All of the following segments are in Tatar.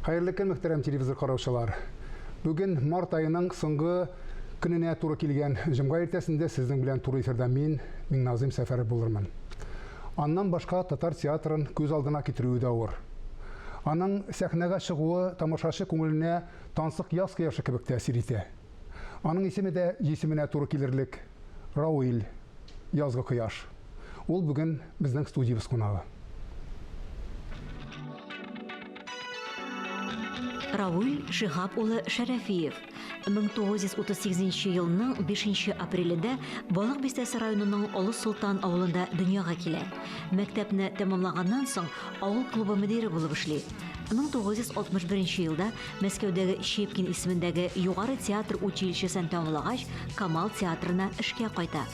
Хайырлы көн, мөхтәрәм телевизор караучылар. Бүген март айының соңгы көненә туры килгән җомга иртәсендә сезнең белән туры эфирдә мин Миңназыйм Сәфәров булырмын. Аннан башка татар театрын күз алдына китерүе дә авыр. Аның сәхнәгә чыгуы тамашачы күңеленә тансык яз кояшы кебек тәэсир итә. Аның исеме дә исеменә туры килерлек Рауил, язгы кояш. Ул бүген безнең студиябыз кунагы. Рауил Шихап улы Шәрәфиев 1938 елның 5 апрелендә Балык Бистәсе районының Олы Солтан авылында дөньяга килә. Мәктәпне тәмамлаганнан соң авыл клубы мөдире булып эшли. 1961 елда Мәскәүдәге Щепкин исемендәге Югары театр училищесын тәмамлагач, Камал театрына эшкә кайта.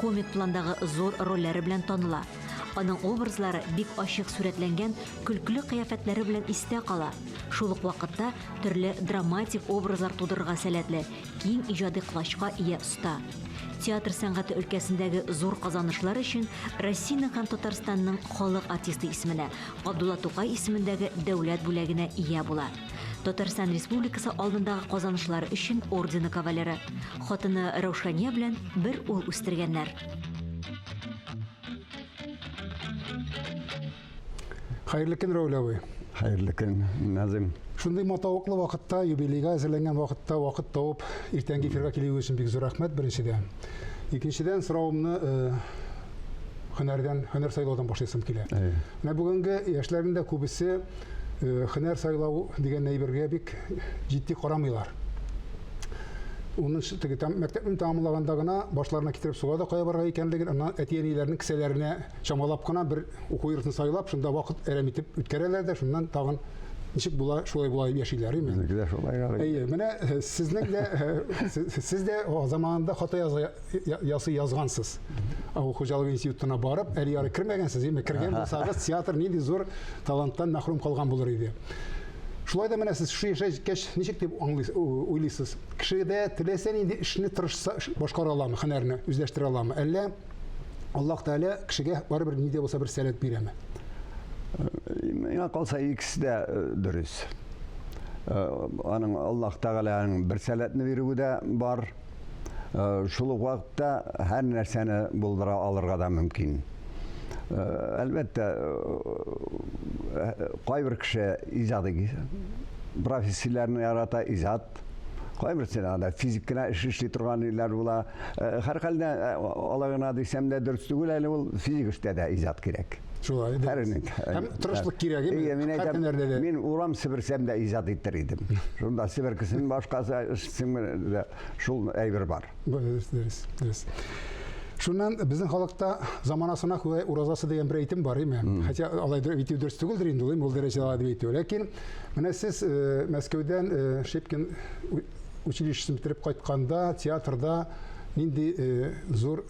Комик пландагы зур рольләре белән таныла. Аның образлары бик ачык сурәтләнгән көлкеле кыяфәтләре белән истә кала. Шул ук вакытта төрле драматик образлар тудырырга сәләтле, киң иҗади класска ия оста. Театр сәнгате өлкәсендәге зур казанышлар өчен Россиянең һәм Татарстанның халык артисты исеменә, Габдулла Тукай исемендәге дәүләт бүләгенә ия була. Татарстан Республикасы алдындагы казанышлары өчен ордены кавалеры. Хатыны Раушания белән бер ул үстергәннәр. Хайырлы көн, Рауил абый. Хайырлы көн, Назым. Шундый матауклы вакытта, юбилейга әзерләнгән вакытта вакыт тауып иртәнге эфирга килүе өчен бик зур рәхмәт беренчедән. Икенчедән соравымны һөнәр сайлаудан башлыйсым килә. Менә бүгенге яшьләрнең дә күбесе һөнәр сайлау дигән әйбергә бик җитди карамыйлар. Onun мәктәпне тәмамлаганда гына башларына китереп суга да кая барырга икәнлеген, аннан әти-әниләрнең кесәләренә чамалап кына бер уку йортын сайлап, шунда вакыт әрәм итеп үткәрәләр дә, шуннан тагын ничек була, шулай була яшиләр, име? Безнеке дә шулай гына. Менә сез дә заманында хата язгансыз. Авыл хуҗалыгы институтына барып, әле яры кирмәгәнсез, име? Киргән булсагыз, театр нинди зур таланттан мәхрүм калган булыр иде. Шулай да менә сез шушы яшәгәч ничек дип уйлыйсыз? Кешедә теләсә нинди эшне тырышса башкара аламы, һөнәрне үзләштерә аламы? Әллә Аллаһ Тәгалә кешегә барыбер нидә булса бер сәләт бирәме? Миңа калса икесе дә дөрес. Аның Аллаһ Тәгаләнең бер сәләтне бирүе дә бар. Шул ук вакытта һәр нәрсәне булдыра алырга да мөмкин. Әлбәттә, кайбер кеше иҗади профессияләрне ярата, иҗат. Кайберсенә физик кенә эш эшли торган иләр була. Һәрхәлдә алагына дисәм дә дөрес түгел, әле ул физик эштә дә иҗат кирәк. Шулай да. Һәм тырышлык кирәк, име? Мин урам себерсәм дә иҗат итер идем. Шунда себеркесен башкасы шул әйбер бар. Дөрес. Шуннан безнең халыкта заманасына күрә уразасы дигән бер әйтем бар, име? Хәтта алай дөрес түгелдер инде ул, ул дәрәҗәдә дип әйтү. Ләкин менә сез Мәскәүдән Щепкин училищесын бетереп кайтканда, театрда нинди зур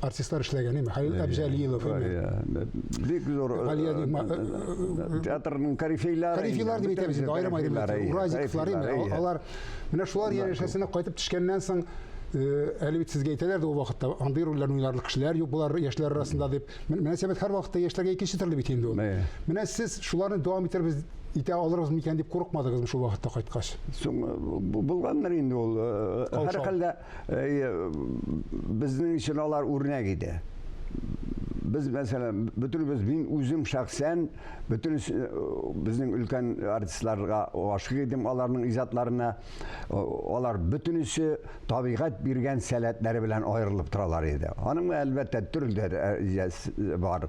артистлар эшләгән, име? Халил Әбҗәлилов, име? Бик зур театрның корифейлары дип әйтәбез инде, айрым-айрым Уразиковлар, име? Алар менә шулар яшәсенә кайтып төшкәннән соң әле бит сезгә әйтәләр дә ул вакытта андый рольләрне уйларлык кешеләр юк булар яшьләр арасында дип. Мөнәсәбәт һәр вакытта яшьләргә икенче төрле бит инде ул. Менә сез шуларны дәвам итәрбез итә алырбыз микән дип курыкмадыгызмы шул вакытта кайткач? Булганнар инде ул. Һәрхәлдә безнең өчен алар үрнәк иде. Biz mesela bütünümüz bin üzüm şahsen bütün bizim ülken artistlarga aşık idim, onların icatlarına, onlar bütünüsü tabiat birgen sәләтләре белән ayrılıp duralar idi. Onun elbette türlü var,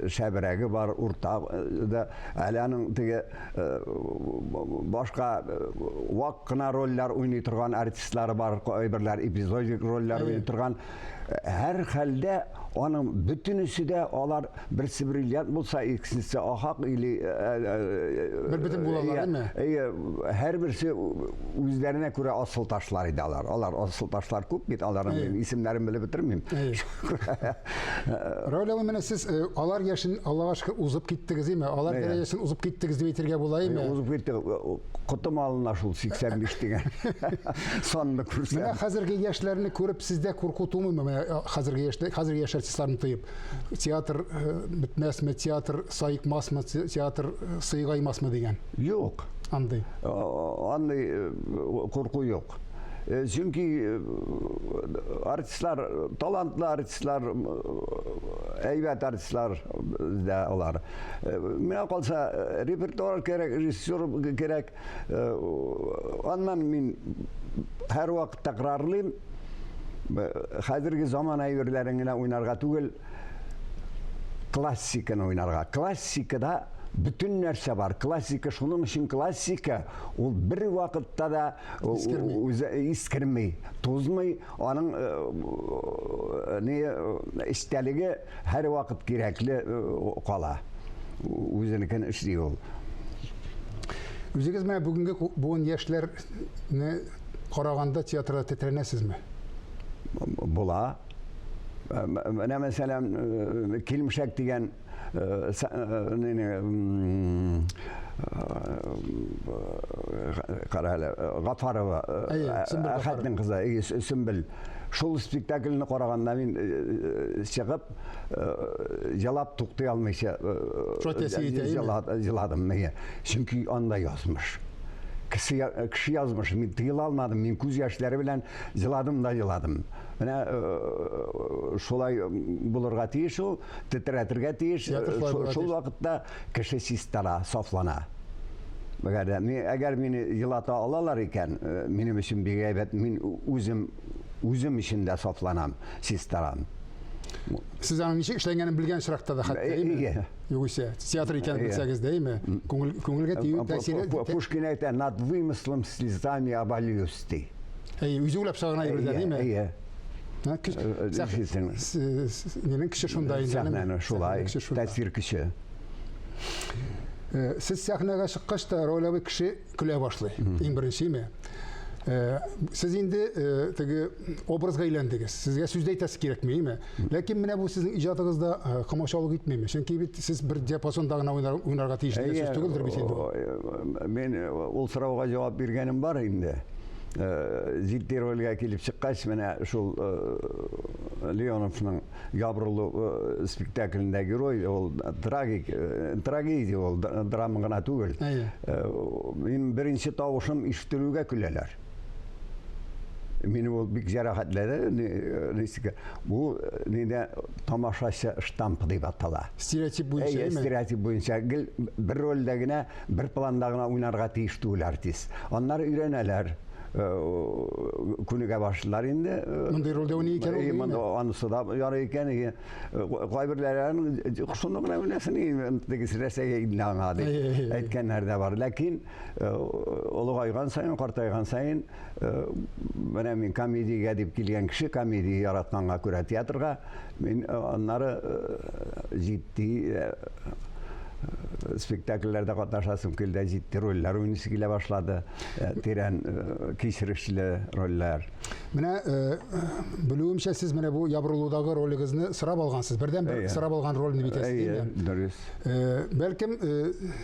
şəbirəgi var, urta da, alanın başka vakkına roller oynayı turgan artistler var, öbürler epizodik roller oynayı turgan. Her halde onun bütünüsü de olar birisi brilyant bulsa, ikisi ahak ili bütün bulalar değil mi? Her birisi üzerine göre asıl taşlar idiler. Onlar asıl taşlar küp bit. Onların isimlerini bile bitirmeyeyim. Rauil abi, mene siz alar yaşın Allah'a aşkına uzup gittiniz değil mi? Alar derecesini uzup gittiniz diye bitirge bulayım mı? Uzup gittik. Kutum alına şul 85 diye. Sonunda kursa. Mene hazırki yaşlarını görüp sizde korkutu mu? Hazırki yaşlar тыйып. Театр битмәсме, театр сайыкмасмы, театр сыйгаймасмы дигән. Юк. Андый. Андай курку юк. Çünkü artistler, talantlı artistler, eyvet artistler de olar. Mine kalsa repertuar gerek, rejissör gerek. Ondan min her vakit tekrarlayayım. Hazırki zaman ayırlarına oynarga tugul, klasikini oynarga. Klasikada bütün нәрсе бар. Классика, шуның өчен классика, ул бер вакытта да искермей, тозмый, аның истәлеге һәр вакыт кирәкле кала. Үзенекен эшли ул. Үзегез менә бүгенге буын яшьләрне караганда театрда тетрәнәсезме? Була. Менә мәсәлән, Килмешәк дигән Гафарова, Әхәтнең кызы, Сөмбел. Шул спектакльне караганда мин чыгып, җылап туктый алмыйча җыладым. Чөнки анда язмыш. Кеше язмыш, мин тыела алмадым, мин күз яшьләре белән җыладым да җыладым. Менә шулай булырга тиеш ул, тетрәтергә тиеш, шул вакытта кеше систара, сафлана. Әгәр мине җылата алалар икән, минем өчен бик әйбәт, мин үзем өчен дә сафланам, систарам. Сез аның ничек эшләнгәнен белгән чиракта да хәтта, әйме? Югыйсә, театр икәнен белсәгез дә, әйме? Күңелгә тию тәэсире. Пушкин әйтә, над вымыслом слезами обольюсь ты. Үзе уйлап чыгарган әйбердән, әйме? Неның кеше шундай инде. Шулай, тәэсир кеше. Сез сәхнәгә чыккач та рольле кеше көлә башлый. Иң беренчеме? Сез инде теге образга әйләндегез. Сезгә сүз әйтәсе кирәкмәйме? Ләкин менә бу сезнең иҗатыгызда комачаулык итмәйме? Чөнки бит сез бер диапазонда гына уйнарга тиешле сүз түгелдер бит инде. Мен ул сорауга җавап биргәнем бар инде. Җитди рольгә килеп чыккач, менә шул Леоновның Ябрылу спектаклендә герой, ул трагедия, ул драма гына түгел. Мин беренче тавышым ишетелүгә көләләр. Мине ул бик җәрәхәтләде. Бу нидә тамашачы штампы дип атала. Стереотип буенча, стереотип буенча бер рольдә генә, бер планда гына уйнарга тиеш түгел артист. Аннары өйрәнәләр. Күнегә башлар инде. Мондый рольдә уйный икән ул. Анысы да ярый икән. Кайберләрен шуны гына беләсен, теге рәсәгә иннәңә дип әйткәннәр дә бар. Ләкин олыгайган сайын, картайган сайын, менә мин комедиягә дип килгән кеше, комедия яратканга күрә театрга, мин аннары җитди спектакльләрдә катнашасым килде, җитди рольләр уйныйсы килә башлады, тирән кичерешле рольләр. Менә белүемчә сез менә бу Ябрылудагы ролегезне сырап алгансыз. Бердән-бер сырап алган рольне бит әйтәсез. Бәлкем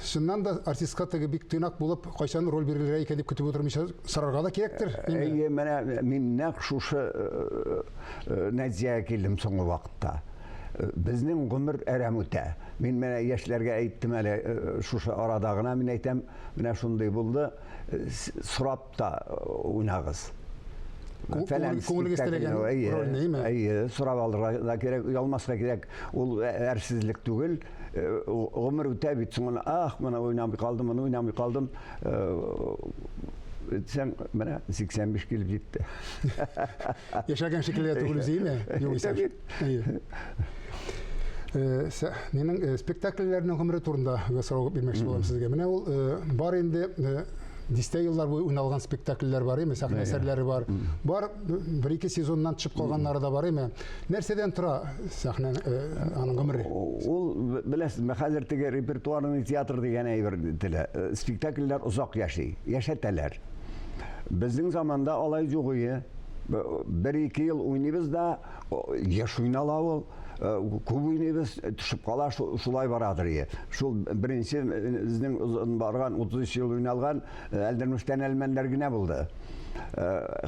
шуннан да артистка теге бик тыйнак булып, кайчан роль бирелер икән дип көтеп утырмыйча сырарга да кирәктер. Менә мин нәкъ шушы нәтиҗәгә килдем соңгы вакытта. Безнең гомер әрәм үтә. Мин менә яшьләргә әйттем әле шушы арада гына, мин әйтәм, менә шундый булды, сорап та уйнагыз. Күңелегез теләгән рольне, әйме? Сорап алырга да кирәк, уялмаска кирәк. Ул әрсезлек түгел. Гомер үтә бит, соңына менә уйнамый калдым. Sen bana 85 kilo gitti. Yaşarken şekilde tutuluz değil mi? Tabii. Nenin spektakllerinin ömrü turunda soru bilmek olalım sizge. Mene ol var indi diste yıllar boyu oynalgan spektakller var mı? Sahne eserleri var. Var bir iki sezondan çıkıp kalganları da var mı? Nereden tura sahne anın ömrü? Ol bilesiz, hazır tege repertuarını tiyatr degen ayberdiler. Spektakller uzak yaşatalar. Bizning zamanda alay jo'g'iyi 1-2 yil o'ynaymiz da yash o'ynala ol. күп уйнайбыз, төшеп кала, шулай барадыр ие. Шул беренче безнең барган 33 ел уйналган Әлдермештән Әлмәндәр генә булды.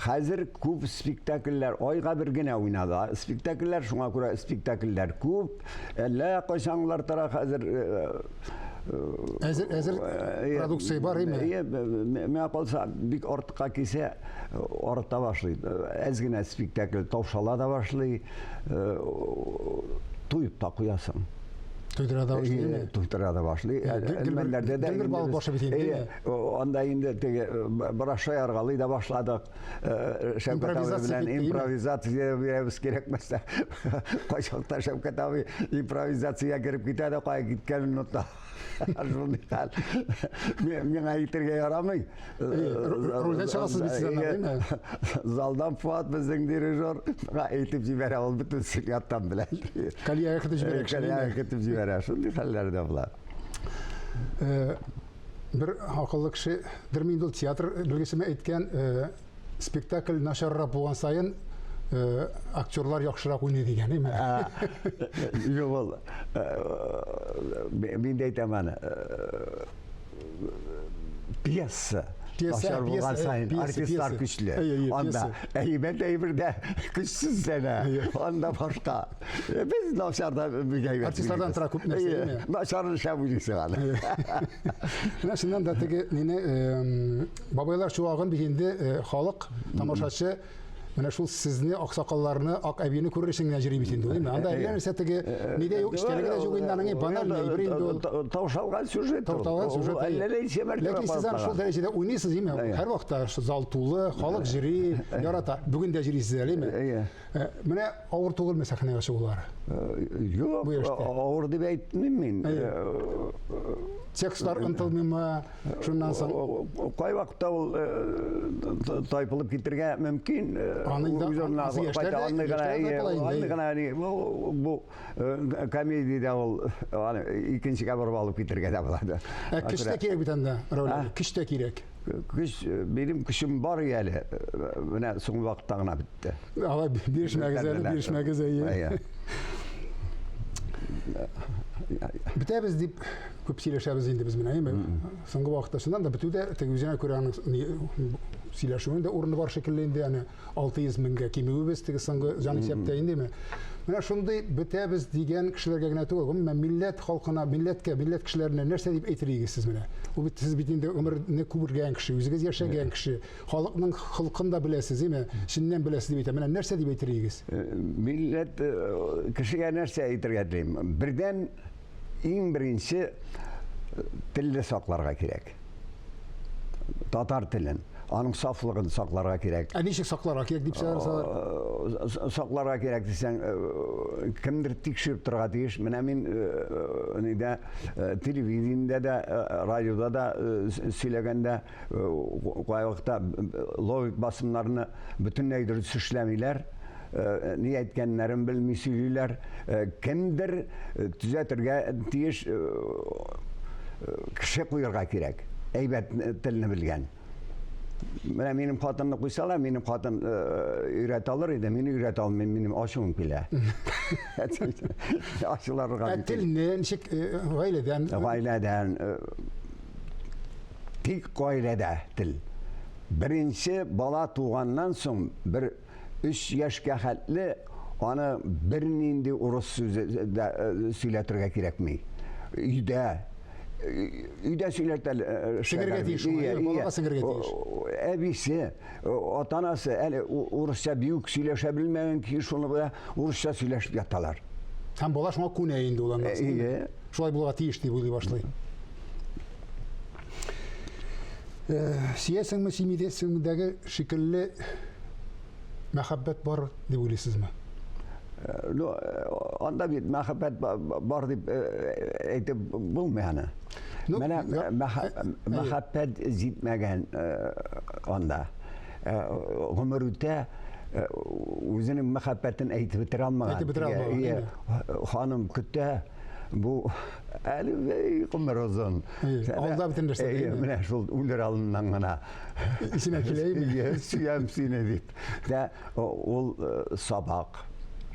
Хәзер күп спектакльләр айга бер генә уйнала. Спектакльләр шуңа күрә спектакльләр күп. Әллә кайчанлар тара хәзер Әзер продукция бар име? Мен калса бик артка кисә арта башлый. Әз генә спектакль тавшала да башлый. Туйып та куясың. Туйдыра да башлый. Туйдыра да башлый. Әлмәндәрдә дә гел балып башы бит инде. Анда инде теге бераз шаяргалый да башладык. Шәвкәт абый белән импровизация бирәбез кирәкмәсә. Кайчакта Шәвкәт абый импровизация кереп китә дә кая киткәнен оныта. Шундый хәл. Миңа әйтергә ярамый. Рольдән чыгасыз бит сез анда, Залдан Фуат безнең дирижер әйтеп җибәрә, ул бөтен секреттан белә. Калия әйтеп җибәрә. Калия әйтеп җибәрә. Шундый хәлләр дә була. Бер акыллы кеше дөрмин ул театр белгесеме әйткән, спектакль начаррак булган саен актерлар яхшырак уйный дигән, име? Юк, мин әйтәм аны. Пьеса. Начар булган саен артистлар көчле. Анда әйбәт әйбердә көчсезләнә. Анда башка. Без начарда бигәйбәт. Артистлардан тора күп нәрсә, име? Начарын шәп уйлыйсың аны. Менә шуннан да теге мине бабайлар чуагын бит инде халык тамашачы менә шул сезне аксакалларны, ак әбине күрер өчен генә йөри бит инде, әйме? Анда нәрсә теге нидә юк, иштәлеге дә юк инде, аның баналь әйбер инде ул. Таушалган сюжет. Таушалган сюжет. Ләкин сез аны шул дәрәҗәдә уйныйсыз, әйме? Һәр вакытта зал тулы, халык йөри, ярата. Бүген дә йөрисез, әйме? Менә авыр түгелме сәхнәгә чыгулары? Юк, авыр дип әйтмим мин. Текстлар ынтылмыймы? Шуннан соң кай вакытта ул тайпылып китергә мөмкин. Бу комедиядә ул икенчегә барып алып китергә дә була. Көч тә кирәк бит анда, роль. Көч тә кирәк. Көч, минем көчем бар әле. Менә соңгы вакытта гына битте. Алай бирешмәгез әле. Битәбез дип күп сөйләшәбез инде без менә, әйме? Соңгы вакытта шуннан да битүдә теге үзенә күрә аның сөйләшүендә урыны бар шикелле инде, яны 600 меңгә кимүбез теге соңгы җан исәптә инде. Менә шундый битәбез дигән кешеләргә генә түгел, гомумән милләт халкына, милләт кешеләренә нәрсә дип әйтергез сез менә? Ул бит сез бит инде гомерне күргән кеше, үзегез яшәгән кеше, халыкның хылкын да беләсез, әйме? Шиннән беләсез дип әйтә. Менә нәрсә дип әйтергез? Милләт кешегә нәрсә әйтергә телим? Бердән иң беренче телне сакларга кирәк. Татар телен. Аның сафлыгын сакларга кирәк. Ничек сакларга кирәк дип сөйләсәләр? Сакларга кирәк дисәң, кемдер тикшереп торырга тиеш. Менә мин нидә телевидениедә дә, радиода да сөйләгәндә кай вакытта логик басымнарны бөтенләй дөрес эшләмиләр. Ни әйткәннәрен белми сөйлиләр. Кемдер төзәтергә тиеш кеше куярга кирәк. Әйбәт телне белгән. Менә минем хатынны куйсалар, минем хатын өйрәтә алыр иде, мине өйрәтә алмыйм, минем ачуым килә. Ачуларга. Телне ничек гаиләдән тик гаиләдә тел. Беренче бала туганнан соң бер 3 яшькә хәтле аны бернинди урыс сүзе сөйләтергә кирәкми. Өйдә сөйләтәләр. Сеңергә тиеш, балага сеңергә тиеш. Әбисе, ата-анасы әле урысча бик сөйләшә белмәгән ки, шуны белә урысча сөйләшеп яталар. Һәм бала шуңа күнә инде ул анда. Шулай булырга тиеш дип уйлый башлый. Сиясәңме, симидәсеңдәге шикелле мәхәббәт бар дип уйлыйсызмы? Анда бит мәхәббәт бар дип әйтеп булмый аны. Менә мәхәббәт җитмәгән анда. Гомер үтә, үзенең мәхәббәтен әйтеп бетерә алмаган. Ханым көтә, бу әле гомер озын. Алда бөтен нәрсә. Менә шул үлер алыннан гына. Исенә киләме? Сөям сине дип. Ул сабак.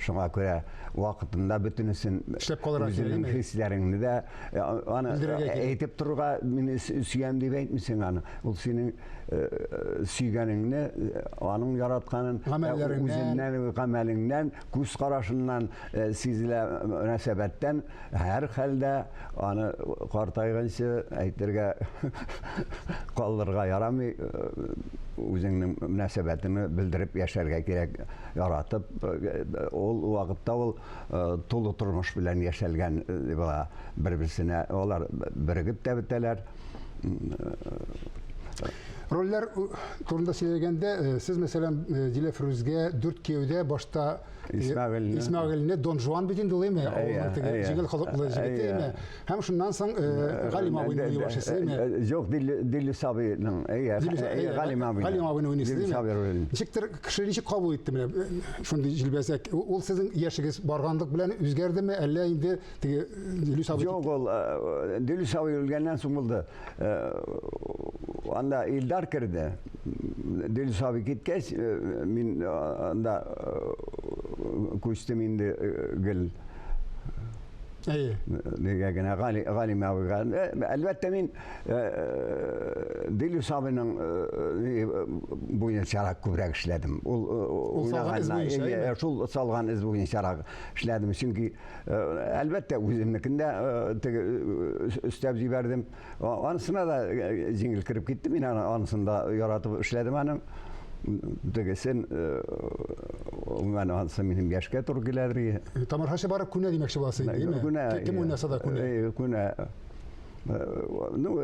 Шуңа күрә вакытында бөтенесен Эшләп калырга кирәк, үзенең әйме? хисләреңне дә аны Белдерергә кирәк. әйтеп торырга мине сөйгән дип әйтмисең аны. Ул синең сөйгәнеңне, аның яратканын Гамәлләреңнән, үзеннән, гамәлеңнән, күз карашыннан сизелә мөнәсәбәттән һәр хәлдә аны картайганчы әйтергә калдырырга ярамый. Үзеңнең мөнәсәбәтеңне белдереп яшәргә кирәк, яратып, ул вакытта ул тулы тормыш белән яшәлгән бер-берсенә алар бирегеп тә бетәләр. Рольләр турында сөйләгәндә, сез мәсәлән Дилә Фирүзгә 4 кияүдә башта Исмәгыйльне Дон Жуан бит инде ул име, җиңел халыклы җегет име. Һәм шуннан соң Галима абыйны уйный башлый име. Юк, Дилә Сабыйның, Галима абыйны уйный. Ничектер кеше ничек кабул итте менә шундый җилбәзәк. Ул сезнең яшегез барганлык белән үзгәрдеме, әллә инде теге Дилә Сабый? Юк, ул Дилә Сабый үлгәннән соң булды. Анда Илдар керде. Дилә Сабый киткәч, мин анда күчтем инде гел. Дигәгенә Галима абыйга. Әлбәттә мин Дилә Сабыйның буенчарак күбрәк эшләдем. Ул шул салган эз буенчарак эшләдем. Чөнки әлбәттә үземнекендә өстәп җибәрдем. Анысына да җиңел кирип китте. Мин анысында яратып эшләдем аның. Дегесен анысы минем яшькә туры киләдер. Тамашачы барып күнә димәкче буласың инде, име? Кем уйнаса да күнә. Күнә. Ну,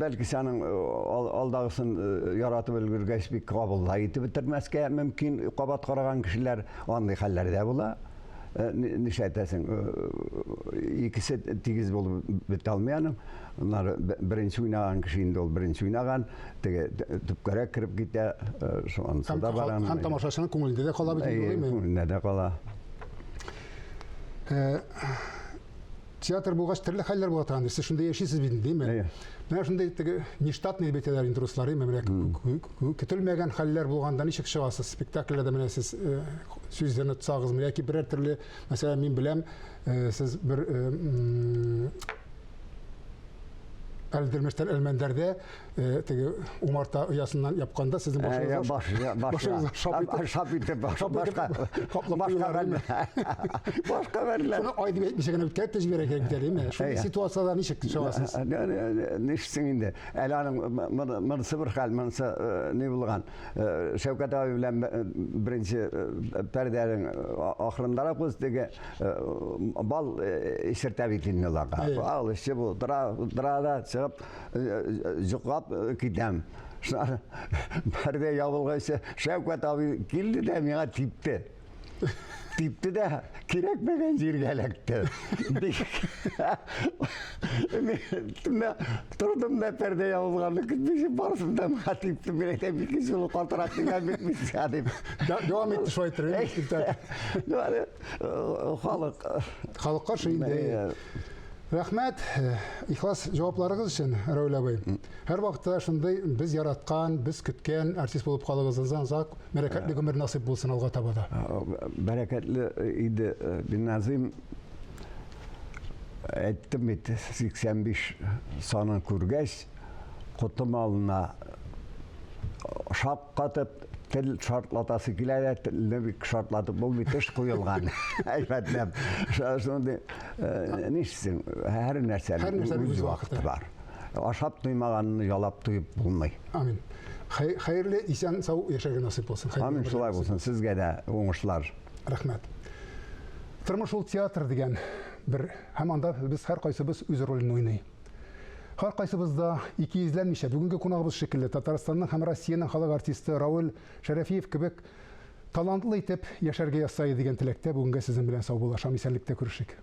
бәлки сәнең алдагысын яратып өлгергәч бик кабуллай итеп бетермәскә мөмкин, кабат караган кешеләр андый хәлләрдә була. Нишәтәсең, икесе тигез булып бетә алмый аның. Onlar birinci uynağan kişi indi ol, birinci uynağan, tüpkərək kirib gitə, şu an sada baran. Hem tamaşaçının көңелендә дә кала бит инде. Күңелендә дә кала. Театр булгач төрле хәлләр була торган. Сез шунда яшисез бит инде, әйме? Менә шундай нештатный бетәләр инде руслар, әйме? Көтелмәгән хәлләр булганда ничек чыгасыз? Спектакльдә менә сез сүзләрне тутсагызмы яки берәр төрле, мәсәлән, мин беләм, сез бер Әлдермештән Әлмәндәрдә теге умарта оясыннан япканда сезнең башыгызга шап итеп башка берләр. Шуны ай дип әйтмичә генә үткәреп җибәрә кирәк бит әле. Шундый ситуациялар ничек чыгасыз? Нишлисең инде? Әле аның монысы бер хәл, монысы ни булган? Шәүкәт абый белән беренче пәрдәнең ахырындарак үз теге бал ишертә бит инде лага. Ал ише бу драда Жуqab китәм. Пәрдә ябылганчы Шәүкәт абый килде дә миңа типте. Типте дә кирәкмәгән җиргә эләкте. Мин тордым да пәрдә ябылганны көтмичә барсын да миңа типте. Мин әйтәм, ике җыл контракт дигән бит мисә дип. Дәвам итте шулай торды. Халыкка шул инде. Рәхмәт, ихлас җавапларыгыз өчен, Рәүл абый. Һәр вакытта шундый без яраткан, без көткән артист булып калыгыздан зак бәрәкәтле гомер насыйп булсын алга таба да. Бәрәкәтле иде Биназим. Әйттем бит 85 санын күргәч, котым алына шапкатып тел шартлатасы килә дә, телне бик шартлатып бу бит эш куелган. Әйбәтләп. Шундый нишсең, һәр нәрсәнең үз вакыты бар. Ашап туймаганны ялап туйып булмый. Амин. Хәерле исән сау яшәргә насыйп булсын. Амин, шулай булсын. Сезгә дә уңышлар. Рәхмәт. Тормыш ул театр дигән бер һәм анда без һәр кайсыбыз үз ролен уйный. Һәр кайсыбызда ике изләнмичә бүгенге кунагыбыз шикелле Татарстанның һәм Россиянең халык артисты Рауил Шәрәфиев кебек талантлы итеп яшәргә ясай дигән теләктә бүгенгә сезнең белән сау булашам, исәнлектә күрешик.